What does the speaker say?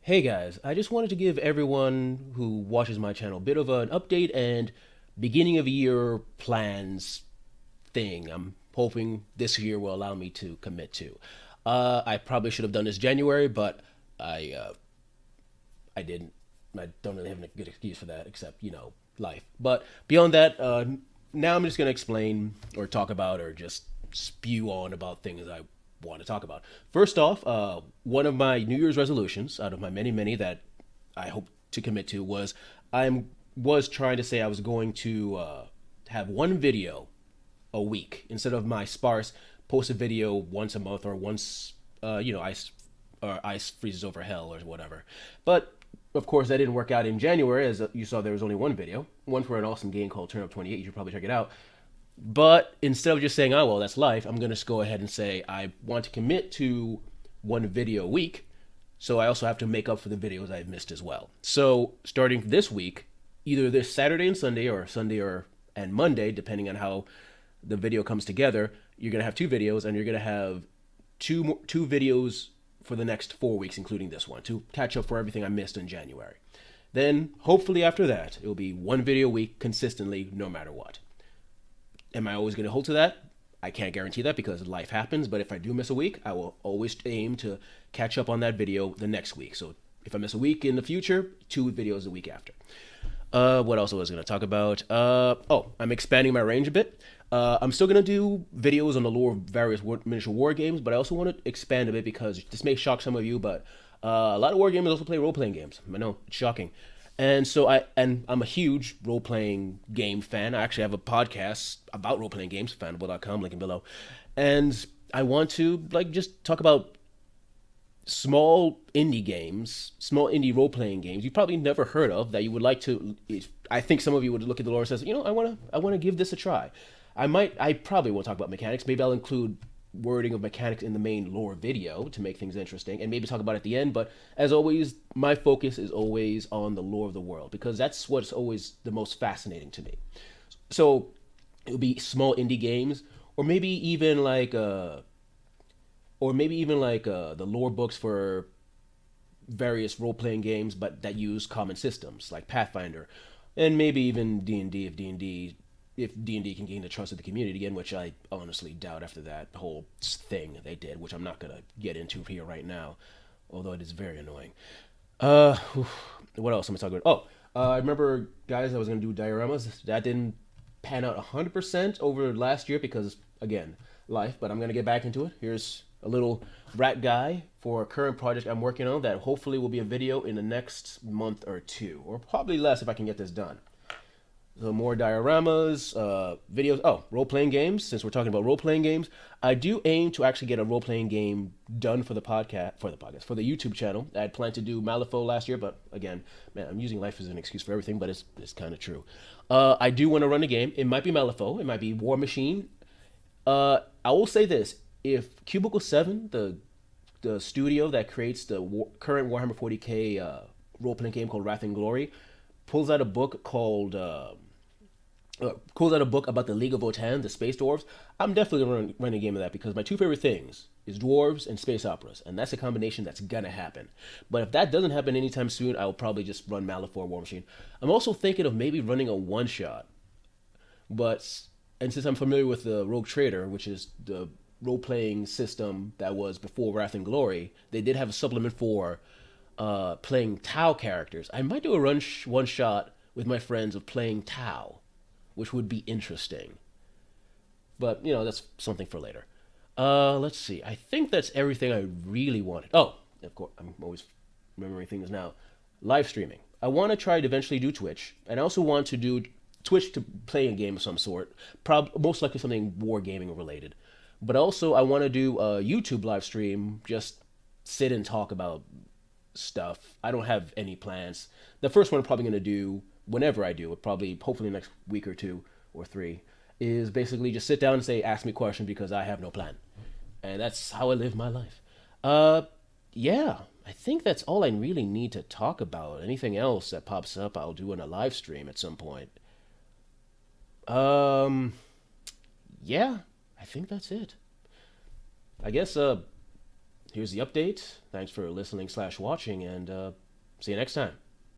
Hey guys, I just wanted to give everyone who watches my channel a bit of an update and beginning of year plans thing. I'm hoping this year will allow me to commit to. I probably should have done this January, but I didn't. I don't really have a good excuse for that, except life. But beyond that, now I'm just gonna explain or talk about or just spew on about things I want to talk about. First off, one of my New Year's resolutions, out of my many, many that I hope to commit to, was I was trying to say I was going to have one video a week instead of my sparse post a video once a month or once ice or ice freezes over hell or whatever. But of course, that didn't work out in January, as you saw. There was only one video, one for an awesome game called Turn Up 28. You should probably check it out. But instead of just saying, "Oh well, that's life," I'm gonna just go ahead and say I want to commit to one video a week. So I also have to make up for the videos I've missed as well. So starting this week, either this Saturday and Sunday, or Sunday or and Monday, depending on how the video comes together, you're gonna have two videos, and you're gonna have two videos for the next 4 weeks, including this one, to catch up for everything I missed in January. Then, hopefully, after that, it will be one video a week consistently, no matter what. Am I always going to hold to that? I can't guarantee that because life happens, but if I do miss a week, I will always aim to catch up on that video the next week. So if I miss a week in the future, two videos a week after. What else was I going to talk about? I'm expanding my range a bit. I'm still going to do videos on the lore of various miniature war games, but I also want to expand a bit because this may shock some of you, but a lot of war gamers also play role-playing games. I know, it's shocking. I'm a huge role-playing game fan. I actually have a podcast about role-playing games, fanable.com, link in below. And I want to just talk about small indie games, small indie role playing games you probably never heard of that you would like to. I think some of you would look at the lore and says, I want to give this a try. I probably won't talk about mechanics. Maybe I'll include wording of mechanics in the main lore video to make things interesting, and maybe talk about it at the end. But as always, my focus is always on the lore of the world because that's what's always the most fascinating to me. So it would be small indie games, or maybe even the lore books for various role-playing games, but that use common systems like Pathfinder, and maybe even D&D if D&D can gain the trust of the community again, which I honestly doubt after that whole thing they did, which I'm not gonna get into here right now, although it is very annoying. Uh, what else am I talking about? I remember, guys, I was gonna do dioramas. That didn't pan out 100% over last year because, again, life. But I'm gonna get back into it. Here's a little rat guy for a current project I'm working on that hopefully will be a video in the next month or two, or probably less if I can get this done. So more dioramas, videos. Oh, role-playing games. Since we're talking about role-playing games, I do aim to actually get a role-playing game done for the for the YouTube channel. I had planned to do Malifaux last year, but again, man, I'm using life as an excuse for everything, but it's kind of true. I do want to run a game. It might be Malifaux. It might be War Machine. I will say this: if Cubicle 7, the studio that creates the current Warhammer 40k role-playing game called Wrath and Glory, pulls out a book about the League of Votan, the space dwarves, I'm definitely going to run a game of that because my two favorite things is dwarves and space operas, and that's a combination that's going to happen. But if that doesn't happen anytime soon, I will probably just run Malifaux War Machine. I'm also thinking of maybe running a one-shot, and since I'm familiar with the Rogue Trader, which is the role-playing system that was before Wrath and Glory, they did have a supplement for playing Tau characters. I might do a one-shot with my friends of playing Tau, which would be interesting. But, that's something for later. Let's see. I think that's everything I really wanted. Oh, of course, I'm always remembering things now. Live streaming. I want to try to eventually do Twitch, and I also want to do Twitch to play a game of some sort, most likely something wargaming related. But also, I want to do a YouTube live stream, just sit and talk about stuff. I don't have any plans. The first one I'm probably going to do, whenever I do it, probably hopefully next week or two or three, is basically just sit down and say, ask me a question because I have no plan. And that's how I live my life. Yeah, I think that's all I really need to talk about. Anything else that pops up, I'll do in a live stream at some point. Yeah, I think that's it. I guess, here's the update. Thanks for listening/watching, and see you next time.